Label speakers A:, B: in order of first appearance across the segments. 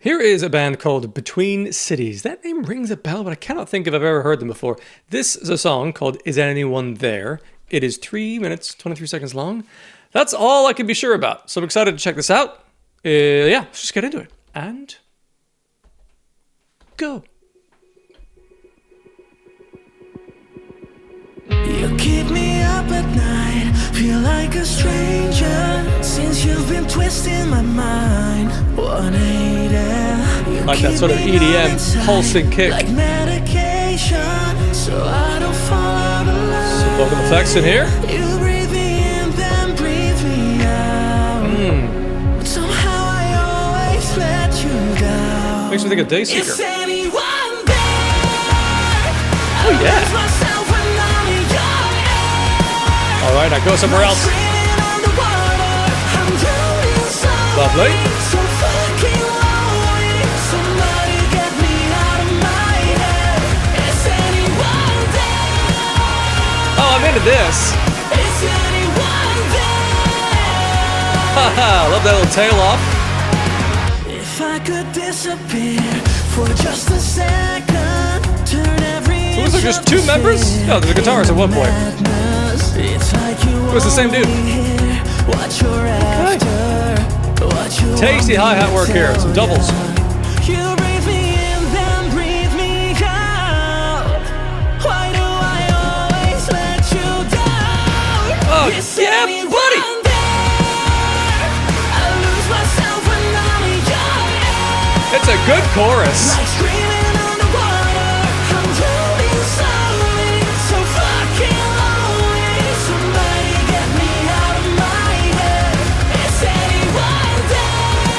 A: Here is a band called Between Cities. That name rings a bell, but I cannot think if I've ever heard them before. This is a song called Is Anyone There? It is 3 minutes, 23 seconds long. That's all I can be sure about. So I'm excited to check this out. Yeah, let's just get into it. And go.
B: You keep me up at night, feel like a stranger, since you've been twisting my mind. 180.
A: Like that sort of EDM pulsing kick.
B: Like medication, so I don't fall out of love.
A: Some vocal effects in here.
B: You breathe me in, then breathe me out. But somehow I always let you down.
A: Makes me think of Dayseeker.
B: Is anyone there?
A: Oh yeah.
B: Lose myself when I'm in your air.
A: All right, I go somewhere else.
B: Screaming underwater, I'm drowning so
A: Lovely.
B: so fucking lonely. Somebody get me out of my head. Is anyone there?
A: Oh, I'm into this.
B: Is anyone there?
A: Haha, love that little tail off.
B: If I could disappear for just a second, turn every
A: So was there just two members? No, there's a guitarist at one point.
B: It's like you
A: It was the same dude.
B: what you're after, what you
A: Tasty hi-hat work here. Some doubles.
B: You breathe me in, then breathe me out. Why do I always let you down?
A: Oh,
B: Is
A: yeah,
B: anyone
A: buddy.
B: there? I lose myself when I'm in your air.
A: It's a good chorus.
B: Like screaming underwater, I'm drowning slowly, so fucking lonely. Somebody get me out of my head. Is anyone there?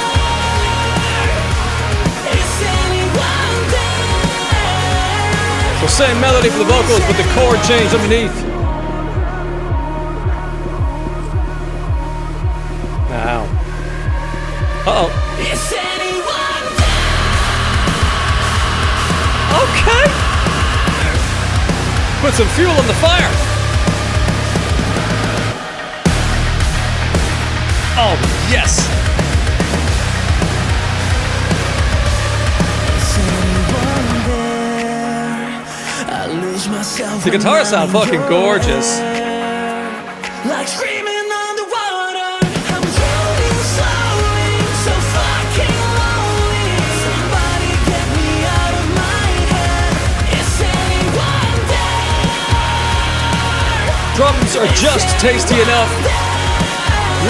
B: Is anyone there?
A: So same melody for the vocals, but the chord changed underneath. Now. Uh-oh.
B: Is anyone
A: Okay. Put some fuel on the fire. Oh, yes.
B: I lose myself.
A: The guitar sound fucking gorgeous.
B: Like screaming underwater, I'm drowning slowly, so fucking lonely. Somebody get me out of my head. Is anyone there?
A: Drums are just tasty enough.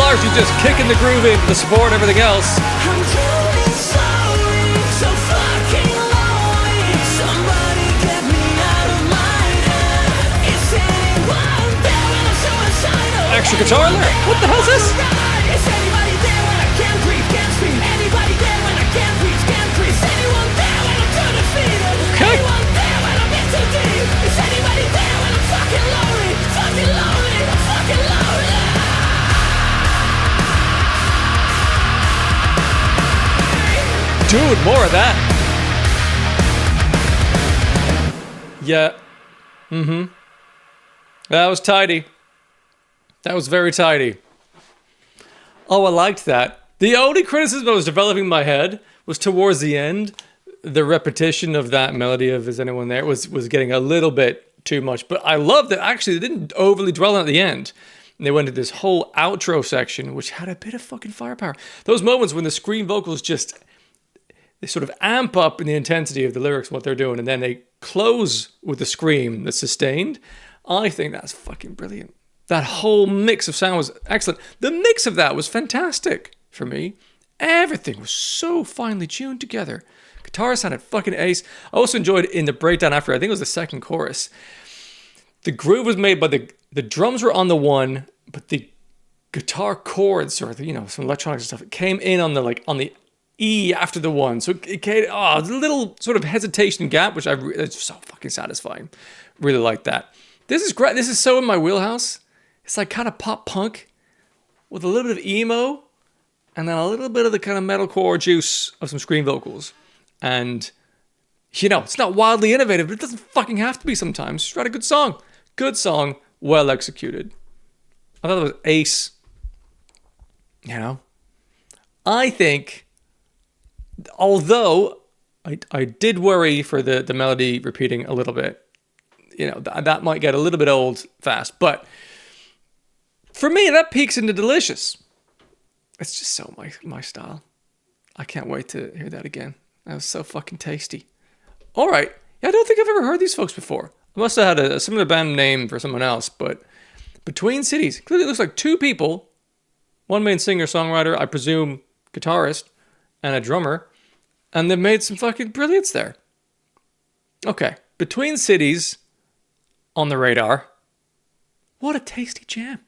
A: Largely just kicking the groove in to support everything else.
B: I'm drowning slowly, so fucking lonely. Somebody get me out of my head. Is anyone there when I'm suicidal?
A: Extra guitar in there. What the hell's this?
B: Is anybody there when I can't breathe, can't speak? Anybody there when I can't reach, can't breathe? Is anyone there when I'm too defeated?
A: Okay.
B: Anyone there when I'm in too deep? Is anybody there when I'm fucking lonely? Fucking lonely, fucking lonely.
A: Dude, more of that. Yeah. That was tidy. That was very tidy. Oh, I liked that. The only criticism I was developing in my head was towards the end. The repetition of that melody of Is Anyone There was getting a little bit too much. But I loved that actually they didn't overly dwell on it at the end. And they went to this whole outro section, which had a bit of fucking firepower. Those moments when the scream vocals just... they sort of amp up in the intensity of the lyrics, what they're doing, and then they close with the scream that's sustained. I think that's fucking brilliant. That whole mix of sound was excellent. The mix of that was fantastic for me. Everything was so finely tuned together. Guitar sounded fucking ace. I also enjoyed in the breakdown after, I think it was the second chorus, the groove was made by the drums were on the one, but the guitar chords or some electronics and stuff, it came in on the E after the one. So it came, a little sort of hesitation gap, which it's so fucking satisfying. Really like that. This is great. This is so in my wheelhouse. It's like kind of pop punk with a little bit of emo and then a little bit of the kind of metalcore juice of some scream vocals. And, it's not wildly innovative, but it doesn't fucking have to be sometimes. Just write a good song. Good song, well executed. I thought it was ace. I think Although I did worry for the melody repeating a little bit. You know, that might get a little bit old fast. But for me, that peaks into delicious. It's just so my style. I can't wait to hear that again. That was so fucking tasty. All right. Yeah, I don't think I've ever heard these folks before. I must have had a similar band name for someone else, but Between Cities. Clearly it looks like two people. One main singer-songwriter, I presume guitarist, and a drummer. And they've made some fucking brilliance there. Okay. Between Cities on the radar. What a tasty jam.